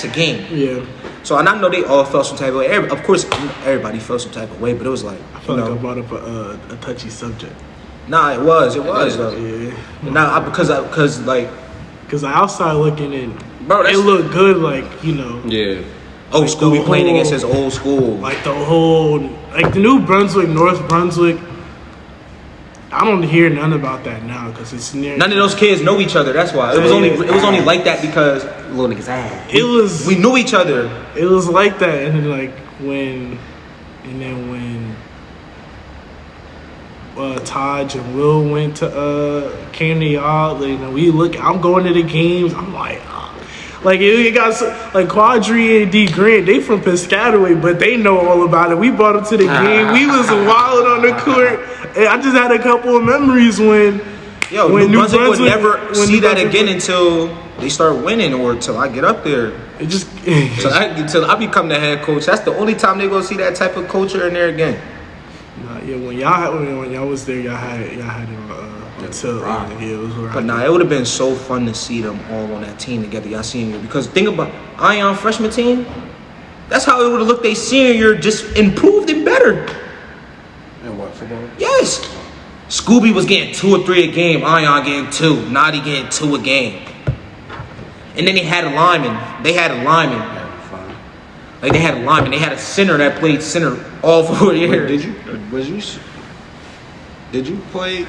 Speaker 1: game.
Speaker 2: Yeah.
Speaker 1: So and I know they all felt some type of way. Of course, everybody felt some type of way, but it was like
Speaker 2: I feel like I brought up a touchy subject.
Speaker 1: Nah, it was though.
Speaker 2: Yeah.
Speaker 1: Nah, because like.
Speaker 2: Because outside looking in,
Speaker 1: Bro,
Speaker 2: it looked good. Like
Speaker 3: Yeah.
Speaker 1: Oh,
Speaker 2: like
Speaker 1: Scooby playing against his old school.
Speaker 2: Like the whole, like the New Brunswick, North Brunswick. I don't hear none about that now because it's near.
Speaker 1: None of those kids know each other. That's why it was only like that because
Speaker 3: Little niggas ass.
Speaker 2: It was.
Speaker 1: we knew each other.
Speaker 2: It was like that, and then when Taj and Will went to came to y'all, we look. I'm going to the games. I'm like. Like it got like Quadri and D Grant, they from Piscataway, but they know all about it. We brought them to the game. We was wild on the court. And I just had a couple of memories when
Speaker 1: New Brunswick would never see that again until they start winning or until I get up there.
Speaker 2: It just
Speaker 1: until I become the head coach. That's the only time they gonna see that type of culture in there again.
Speaker 2: When y'all was there, y'all had it until it was right.
Speaker 1: But it would have been so fun to see them all on that team together. Y'all senior year, because think about Ion freshman team. That's how it would have looked. They senior year just improved and better.
Speaker 3: And what, football?
Speaker 1: Yes. Scooby was getting 2 or 3 a game. Ion getting 2. Naughty getting 2 a game. And then they had a lineman. Like they had a lineman. They had a center that played center all 4 years.
Speaker 3: Did you play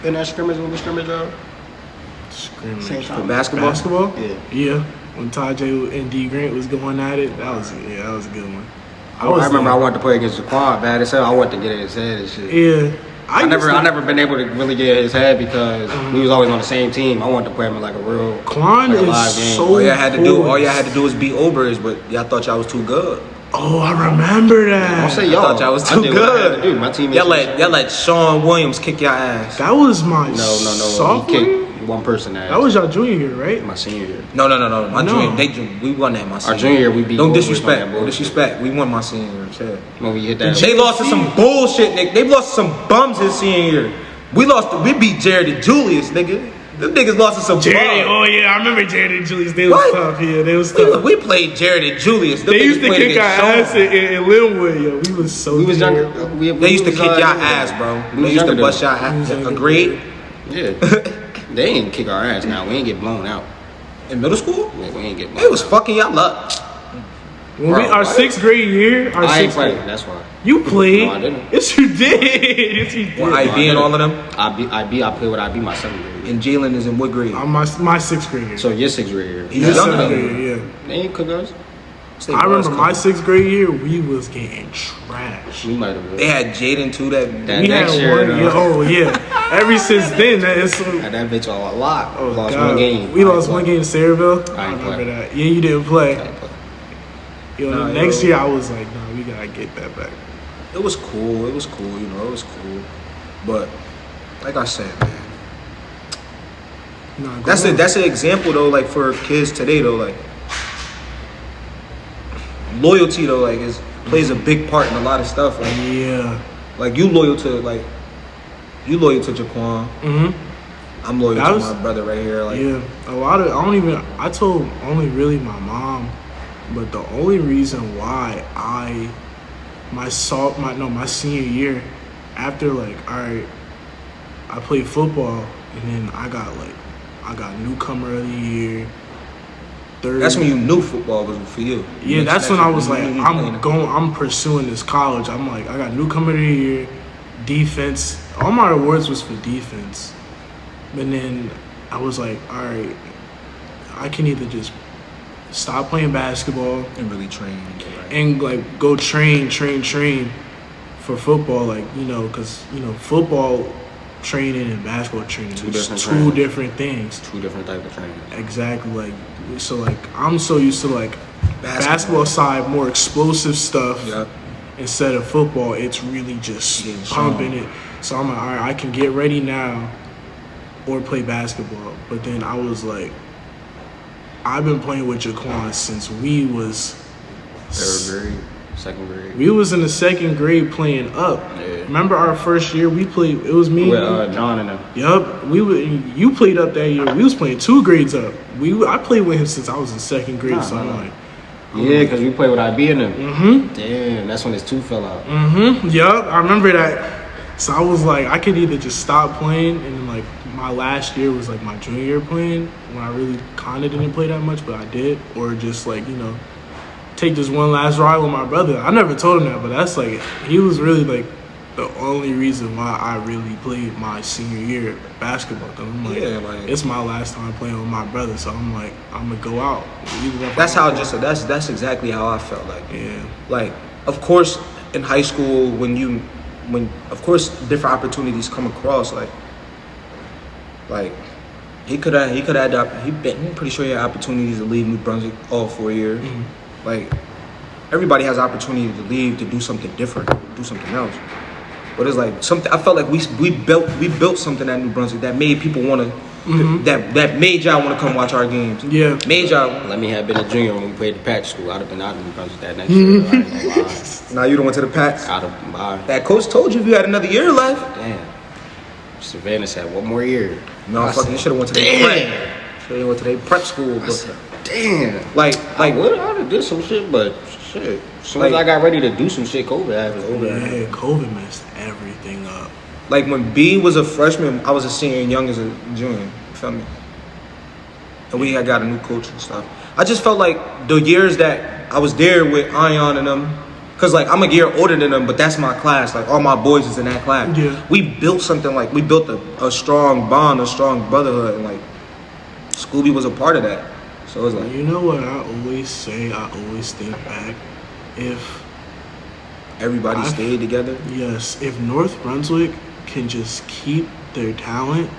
Speaker 3: in that scrimmage when we scrimmage out?
Speaker 1: For basketball?
Speaker 2: Yeah. When Tajay and D Grant was going at it, that was a good one.
Speaker 3: I remember I wanted to play against Jaquan bad as hell. I wanted to get in his head and shit.
Speaker 2: Yeah.
Speaker 3: I never been able to really get in his head because we was always on the same team. I wanted to play him in like a real
Speaker 2: Quan
Speaker 3: like a
Speaker 2: is
Speaker 3: live game.
Speaker 2: so
Speaker 1: all y'all had to do was beat Obers, but y'all thought y'all was too good.
Speaker 2: Oh, I remember that.
Speaker 3: Don't say
Speaker 1: I
Speaker 3: y'all.
Speaker 1: thought y'all was too
Speaker 3: I did what I had to
Speaker 1: good.
Speaker 3: do. My team.
Speaker 1: Y'all let Sean Williams kick your ass.
Speaker 2: That was my
Speaker 3: No.
Speaker 2: sophomore
Speaker 3: He
Speaker 2: year?
Speaker 3: kicked one person ass.
Speaker 2: That was y'all junior year, right?
Speaker 3: my senior year.
Speaker 1: No. My
Speaker 2: No.
Speaker 1: junior, we won that my senior.
Speaker 3: Our junior year, we beat.
Speaker 1: Don't
Speaker 3: Obers on
Speaker 1: disrespect.
Speaker 3: that
Speaker 1: Don't
Speaker 3: bullshit.
Speaker 1: disrespect. We won my senior year. Shit.
Speaker 3: When we hit that.
Speaker 1: They lost to some bullshit, nigga. They lost to some bums his senior year. We beat Jared and Julius, nigga. Them niggas lost to some
Speaker 2: Jared,
Speaker 1: bums.
Speaker 2: oh yeah, I remember Jared and Julius. They was
Speaker 1: What?
Speaker 2: tough. Yeah, they was tough.
Speaker 1: We played Jared and Julius. Them
Speaker 2: They
Speaker 1: niggas
Speaker 2: used to
Speaker 1: played
Speaker 2: kick our
Speaker 1: against
Speaker 2: ass
Speaker 1: Sean.
Speaker 2: in Linwood, yo. We was so
Speaker 3: We was
Speaker 2: terrible.
Speaker 3: younger.
Speaker 1: They used to kick y'all ass, bro. They used to bust y'all ass. Agreed?
Speaker 3: Yeah. They ain't kick our ass now. We ain't get blown out.
Speaker 1: In middle school?
Speaker 3: Yeah, we ain't get blown
Speaker 1: They was fucking y'all up.
Speaker 2: When
Speaker 1: Bro,
Speaker 2: our
Speaker 1: what?
Speaker 2: 6th grade year,
Speaker 3: I ain't played. That's why.
Speaker 2: You played?
Speaker 3: No, I didn't.
Speaker 2: Yes, you did. Yes, you did.
Speaker 1: Well, IB and all of them?
Speaker 3: I played with IB my 7th grade.
Speaker 1: And Jalen is in what grade?
Speaker 2: My 6th grade year.
Speaker 3: So your 6th grade year.
Speaker 1: He's
Speaker 2: Your
Speaker 1: younger
Speaker 2: 7th
Speaker 1: than
Speaker 2: grade
Speaker 1: you.
Speaker 2: year, yeah.
Speaker 3: They ain't cook us.
Speaker 2: I remember my 6th grade year, we was getting trashed.
Speaker 3: We might have.
Speaker 1: They had Jaden too. That
Speaker 2: We
Speaker 3: next
Speaker 2: had
Speaker 3: year,
Speaker 2: one year. Oh yeah. Ever since then, that's
Speaker 3: Had that bitch all a lot.
Speaker 2: oh,
Speaker 3: Lost
Speaker 2: God.
Speaker 3: one game.
Speaker 2: We lost one game to Sayreville.
Speaker 3: I
Speaker 2: I
Speaker 3: ain't
Speaker 2: remember
Speaker 3: play.
Speaker 2: that. Yeah, you didn't play.
Speaker 3: I ain't play.
Speaker 2: Yo,
Speaker 1: Nah,
Speaker 2: the next
Speaker 1: yo.
Speaker 2: year I was like, nah, we gotta get that back.
Speaker 1: it was cool. It was cool. You know, it was cool. But like I said, man,
Speaker 2: Nah,
Speaker 1: that's an example though. Like for kids today though, like loyalty though, like plays a big part in a lot of stuff. Like
Speaker 2: Yeah.
Speaker 1: you loyal to Jaquan.
Speaker 2: Mm-hmm.
Speaker 1: I'm loyal
Speaker 2: That
Speaker 1: to
Speaker 2: was-
Speaker 1: my brother right here. Like
Speaker 2: Yeah, a lot of I told only really my mom, but the only reason why my senior year, after like, all right, I played football, and then I got newcomer of the year. Third.
Speaker 1: That's when you knew football was for you.
Speaker 2: Yeah, that's when I was like, I'm pursuing this college. I'm like, I got newcomer of the year, defense. All my awards was for defense. And then I was like, all right, I can either just stop playing basketball
Speaker 1: and really train.
Speaker 2: And like go train for football, like, you know, because, you know, football training and basketball training is two different things.
Speaker 3: Two different type of training.
Speaker 2: Exactly. Like, so like I'm so used to like basketball side, more explosive stuff.
Speaker 1: Yep.
Speaker 2: Instead of football, it's really just pumping it. So I'm like, all right, I can get ready now or play basketball. But then I was like, I've been playing with Jaquan since we was
Speaker 3: third grade, second grade.
Speaker 2: We was in the second grade playing up.
Speaker 3: Yeah.
Speaker 2: Remember our first year we played? It was me.
Speaker 3: With John and them.
Speaker 2: Yup. You played up that year. We was playing 2 grades up. I played with him since I was in second grade. So I'm like,
Speaker 3: yeah, because we played with IB in them.
Speaker 2: Mm-hmm.
Speaker 3: Damn, that's when his tooth fell out.
Speaker 2: Mm-hmm. Yup. I remember that. So I was like, I could either just stop playing, and then like my last year was like my junior year playing, when I really kind of didn't play that much, but I did, or just like, you know, take this one last ride with my brother. I never told him that, but that's like, he was really like the only reason why I really played my senior year basketball. Cause I'm like, it's my last time playing with my brother, so I'm like, I'm gonna go out.
Speaker 1: That's exactly how I felt. Like, like, of course, in high school, when of course different opportunities come across, like I'm pretty sure he had opportunities to leave New Brunswick all 4 years. Mm-hmm. Like, everybody has opportunity to leave, to do something different, do something else. But it's like something. I felt like we built something at New Brunswick that made people want to. Mm-hmm. That made y'all want to come watch our games.
Speaker 2: Yeah,
Speaker 3: made y'all. Let me have been a junior when we played the Pack school. I'd have been out of New Brunswick that next year. I ain't gonna lie.
Speaker 1: Now you don't went to the Packs.
Speaker 3: I'd have bye.
Speaker 1: That coach told you if you had another year left.
Speaker 3: Damn. Savannah said 1 more year.
Speaker 1: No, fucking, you should have went to their prep. Should have went to their prep school.
Speaker 3: Damn.
Speaker 1: Like
Speaker 3: I would have did some shit, but shit. As soon as I got ready to do some shit, COVID happened.
Speaker 2: Yeah, COVID messed everything up.
Speaker 1: Like when B was a freshman, I was a senior and Young is a junior. You feel me? And we had got a new coach and stuff. I just felt like the years that I was there with Ion and them, cause like I'm a year older than them, but that's my class. Like all my boys is in that class.
Speaker 2: Yeah.
Speaker 1: We built something, like we built a strong bond, a strong brotherhood, and like Scooby was a part of that. So it was like,
Speaker 2: you know what I always say? I always think back, if
Speaker 1: everybody stayed together.
Speaker 2: Yes, if North Brunswick can just keep their talent,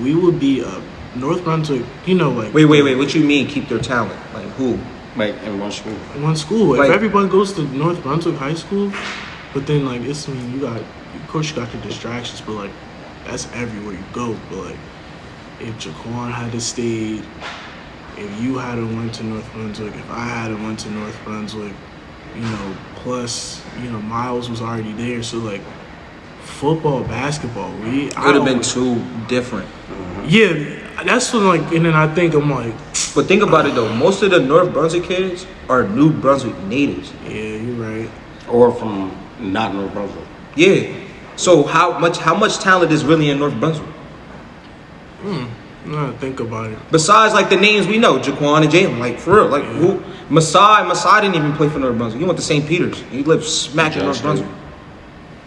Speaker 2: we would be a North Brunswick. You know, like
Speaker 1: wait. What you mean keep their talent? Like who?
Speaker 3: Like in one school.
Speaker 2: In one school.
Speaker 1: Like,
Speaker 2: if everyone goes to North Brunswick High School, but then like it's, I mean, of course you got the distractions, but like that's everywhere you go. But like if Jaquan had to stayed, if you had to went to North Brunswick, if I had to went to North Brunswick, you know, plus, you know, Miles was already there, so like football, basketball,
Speaker 1: could have been too different.
Speaker 2: Yeah, that's what, like, and then I think I'm like,
Speaker 1: but think about it though, most of the North Brunswick kids are New Brunswick natives.
Speaker 2: Yeah, you're right.
Speaker 3: Or from not North Brunswick.
Speaker 1: Yeah. So how much talent is really in North Brunswick?
Speaker 2: Now think about it.
Speaker 1: Besides like the names we know, Jaquan and Jalen, like for real, like who? Masai didn't even play for North Brunswick. He went to St. Peter's. He lived smack in North Brunswick.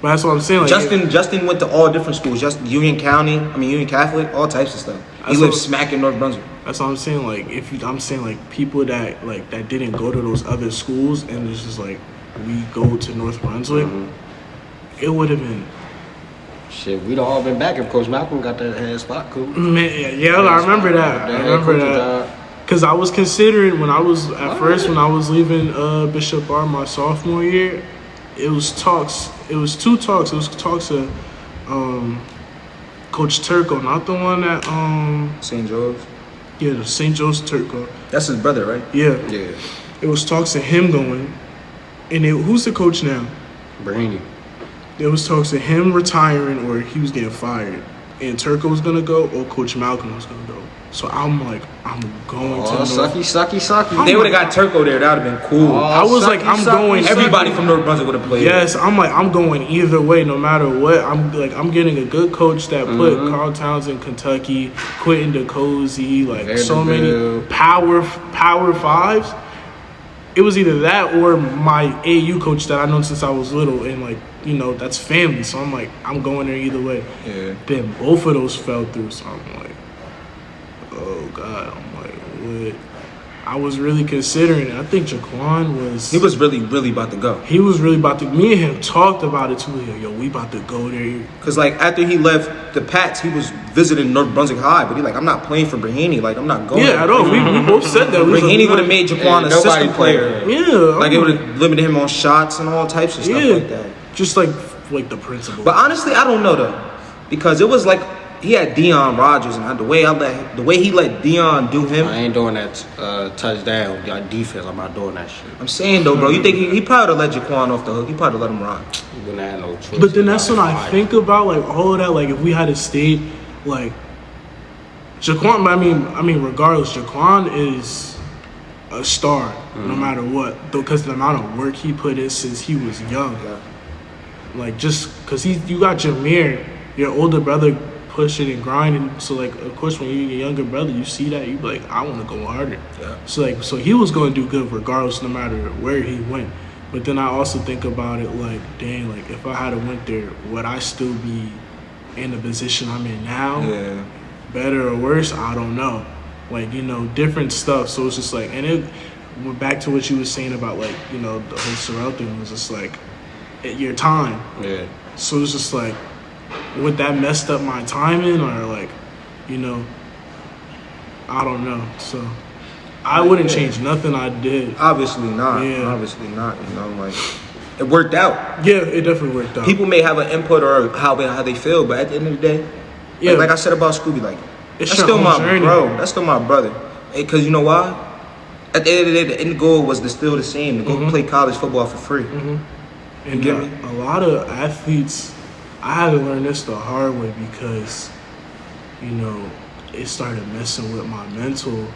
Speaker 2: But that's what I'm saying. Like,
Speaker 1: Justin went to all different schools. Just Union Catholic, all types of stuff. He lived smack in North Brunswick.
Speaker 2: That's what I'm saying. Like I'm saying like people that didn't go to those other schools and it's just like we go to North Brunswick, it would have been.
Speaker 3: Shit, we'd all been back if Coach Malcolm got that head spot, cool.
Speaker 2: Man, yeah, I remember that. I remember that. Because I was considering when I was leaving Bishop Bar my sophomore year, it was talks. It was 2 talks. It was talks of Coach Turco, not the one at
Speaker 1: St. Joe's.
Speaker 2: Yeah, the St. Joe's Turco.
Speaker 1: That's his brother, right?
Speaker 2: Yeah.
Speaker 3: Yeah.
Speaker 2: It was talks of him going, and who's the coach now?
Speaker 3: Brainy.
Speaker 2: There was talks of him retiring or he was getting fired. and Turco was gonna go, or Coach Malcolm was gonna go. So I'm like, I'm going to.
Speaker 3: Sucky.
Speaker 1: They would have got Turco there. That would have been cool.
Speaker 2: I was like, I'm going.
Speaker 1: Everybody from North Brunswick would have played.
Speaker 2: Yes, I'm like, I'm going either way, no matter what. I'm getting a good coach that put Carl Towns in Kentucky, Quentin DeCozy, like so many power fives. It was either that or my AU coach that I known since I was little, and like, you know, that's family. So I'm like, I'm going there either way.
Speaker 1: Yeah.
Speaker 2: Then both of those fell through. So I'm like, oh God, I'm like, what? I was really considering it. I think Jaquan was.
Speaker 1: He was really about to go.
Speaker 2: He was really about to. Me and him talked about it too. Yo, we about to go there.
Speaker 1: Cause like after he left the Pats, he was visiting North Brunswick High, but he like, I'm not playing for Brahini. Like I'm not going.
Speaker 2: Yeah, at all. We both said that.
Speaker 1: Brahini would have made Jaquan a system player.
Speaker 2: Yeah,
Speaker 1: like it would have limited him on shots and all types of stuff like that.
Speaker 2: Just like the principle.
Speaker 1: But honestly, I don't know though, because it was like he had Deion Rogers, and the way he let Deion do him.
Speaker 3: I ain't doing that touchdown. Got defense. I'm not doing that shit.
Speaker 1: I'm saying though, bro, you think he probably would have let Jaquan off the hook? He probably let him rock.
Speaker 3: He wouldn't have no choice.
Speaker 2: But then that's when I think about like all of that. Like if we had stayed, like Jaquan. I mean, regardless, Jaquan is a star no matter what. Because the amount of work he put in since he was young.
Speaker 1: Yeah.
Speaker 2: Like just because you got Jameer, your older brother, pushing and grinding. So like, of course, when you're your younger brother, you see that, you be like, I want to go harder.
Speaker 1: Yeah.
Speaker 2: So he was going to do good regardless, no matter where he went. But then I also think about it like, dang, like if I had went there, would I still be in the position I'm in now?
Speaker 1: Yeah.
Speaker 2: Better or worse, I don't know. Like, you know, different stuff. So it's just like, and it went back to what you were saying about like, you know, the whole Sorrell thing was just like, at your time.
Speaker 3: Yeah.
Speaker 2: So it's just like, would that messed up my timing or like, you know, I don't know. So I wouldn't change nothing I did.
Speaker 1: Obviously not.
Speaker 2: Yeah.
Speaker 1: Obviously not. You know, like it worked out.
Speaker 2: Yeah, it definitely worked out.
Speaker 1: People may have an input or how they feel, but at the end of the day,
Speaker 2: yeah,
Speaker 1: like I said about Scooby, like
Speaker 2: it's
Speaker 1: that's still my
Speaker 2: journey.
Speaker 1: bro. That's still my brother. Because you know why? At the end of the day, the end goal was still the same: to go play college football for free.
Speaker 2: And
Speaker 1: get me?
Speaker 2: a lot of athletes, I had to learn this the hard way because, you know, it started messing with my mental.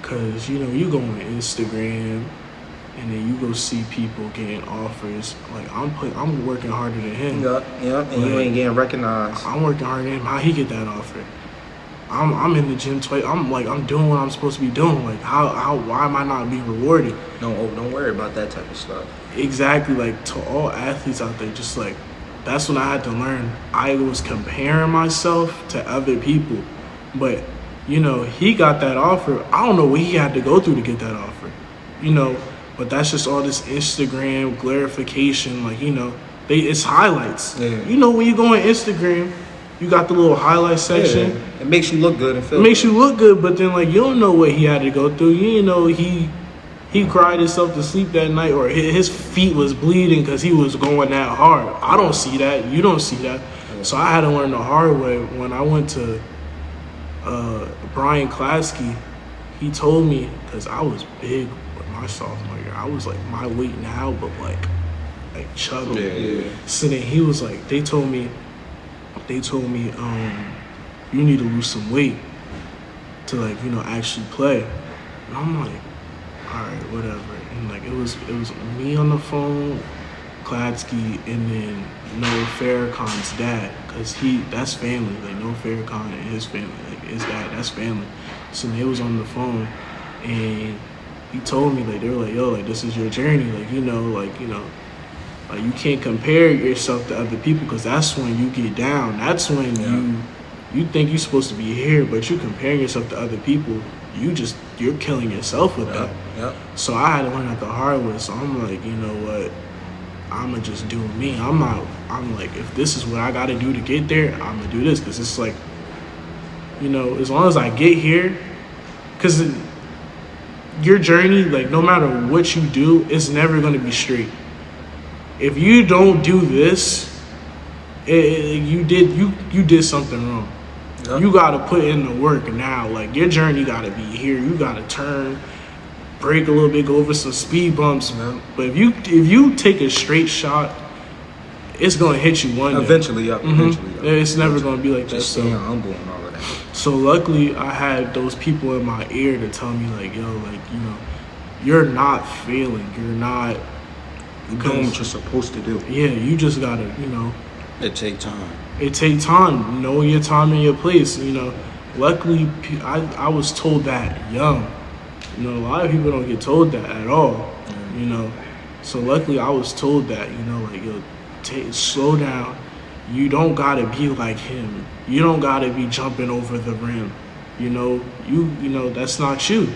Speaker 2: Because, you know, you go on Instagram and then you go see people getting offers. Like, I'm working harder than him.
Speaker 1: Yeah, and you ain't getting recognized.
Speaker 2: I'm working harder than him. How he get that offer? I'm in the gym twice. I'm doing what I'm supposed to be doing. Like, why am I not being rewarded?
Speaker 1: Don't worry about that type of stuff.
Speaker 2: Exactly. Like, to all athletes out there, just like, that's when I had to learn. I was comparing myself to other people. But, you know, he got that offer. I don't know what he had to go through to get that offer. You know, but that's just all this Instagram glorification. Like, you know, it's highlights.
Speaker 1: Yeah.
Speaker 2: You know, when you go on Instagram, you got the little highlight section.
Speaker 1: Yeah. It makes you look good and feel
Speaker 2: It makes
Speaker 1: good.
Speaker 2: you look good, but then, like, you don't know what he had to go through. You know, he cried himself to sleep that night, or his feet was bleeding because he was going that hard. I don't see that. You don't see that.
Speaker 1: Yeah.
Speaker 2: So I had to learn the hard way. When I went to Brian Klasky, he told me, because I was big with my sophomore year. I was, like, my weight now, but, like chugging.
Speaker 1: Yeah.
Speaker 2: So then he was like, they told me, you need to lose some weight to, like, you know, actually play. And I'm like, all right, whatever. And like it was me on the phone, Kladsky, and then Noah Farrakhan's dad, cause that's family. Like Noah Farrakhan and his family, like his dad, that's family. So they was on the phone, and he told me, like, they were like, yo, like, this is your journey, like, you know, like you can't compare yourself to other people, because that's when you get down. That's when you think you're supposed to be here, but you're comparing yourself to other people. You're killing yourself with that.
Speaker 1: Yep.
Speaker 2: So I had to learn that the hard way. So I'm like, you know what? I'm going to just do me. I'm like, if this is what I got to do to get there, I'm going to do this. Because it's like, you know, as long as I get here, because your journey, like, no matter what you do, it's never going to be straight. If you don't do this, you did something wrong. Yep. You got to put in the work now. Like, your journey got to be here. You got to turn, break a little bit, go over some speed bumps.
Speaker 1: Yep.
Speaker 2: But if you take a straight shot, it's gonna hit you one day.
Speaker 1: Eventually, eventually.
Speaker 2: It's never gonna be like that.
Speaker 1: Just staying humble and all of that.
Speaker 2: So luckily, I had those people in my ear to tell me like, yo, like, you know, you're not failing. You're not.
Speaker 1: You're doing what you're supposed to do.
Speaker 2: Yeah, you just gotta, you know.
Speaker 3: It take time.
Speaker 2: It take time. Know your time and your place. You know. Luckily, I was told that young. You know, a lot of people don't get told that at all. You know. So luckily, I was told that. You know, like, yo, slow down. You don't gotta be like him. You don't gotta be jumping over the rim. You know that's not you.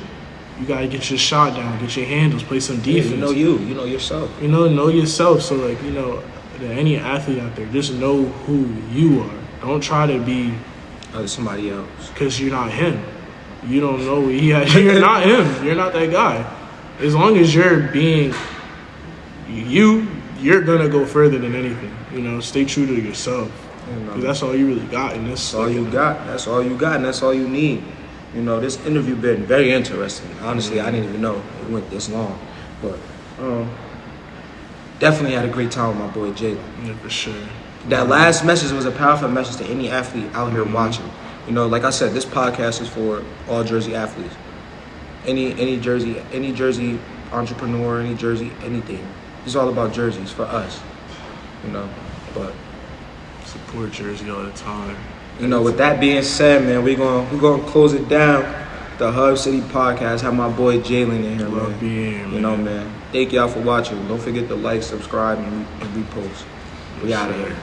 Speaker 2: You gotta get your shot down, get your handles, play some defense.
Speaker 1: Yeah, you know yourself.
Speaker 2: Know yourself. So like, you know, to any athlete out there, just know who you are. Don't try to be
Speaker 1: somebody else.
Speaker 2: Because you're not him. You don't know what he has. You're not him. You're not that guy. As long as you're being you're gonna go further than anything. You know, stay true to yourself. Because that's all you really got in this.
Speaker 1: That's all you got. That's all you got, and that's all you need. You know, this interview been very interesting. Honestly, I didn't even know it went this long. But definitely had a great time with my boy Jalen.
Speaker 2: Yeah, for sure.
Speaker 1: That last message was a powerful message to any athlete out here watching. You know, like I said, this podcast is for all Jersey athletes. Any Jersey entrepreneur, any Jersey anything. It's all about jerseys for us. You know, but
Speaker 2: support Jersey all the time.
Speaker 1: You know, with that being said, man, we're gonna close it down. The Hub City Podcast. Have my boy Jalen in here,
Speaker 2: Love being here,
Speaker 1: You know, man. Thank y'all for watching. Don't forget to like, subscribe, and repost. We out of here.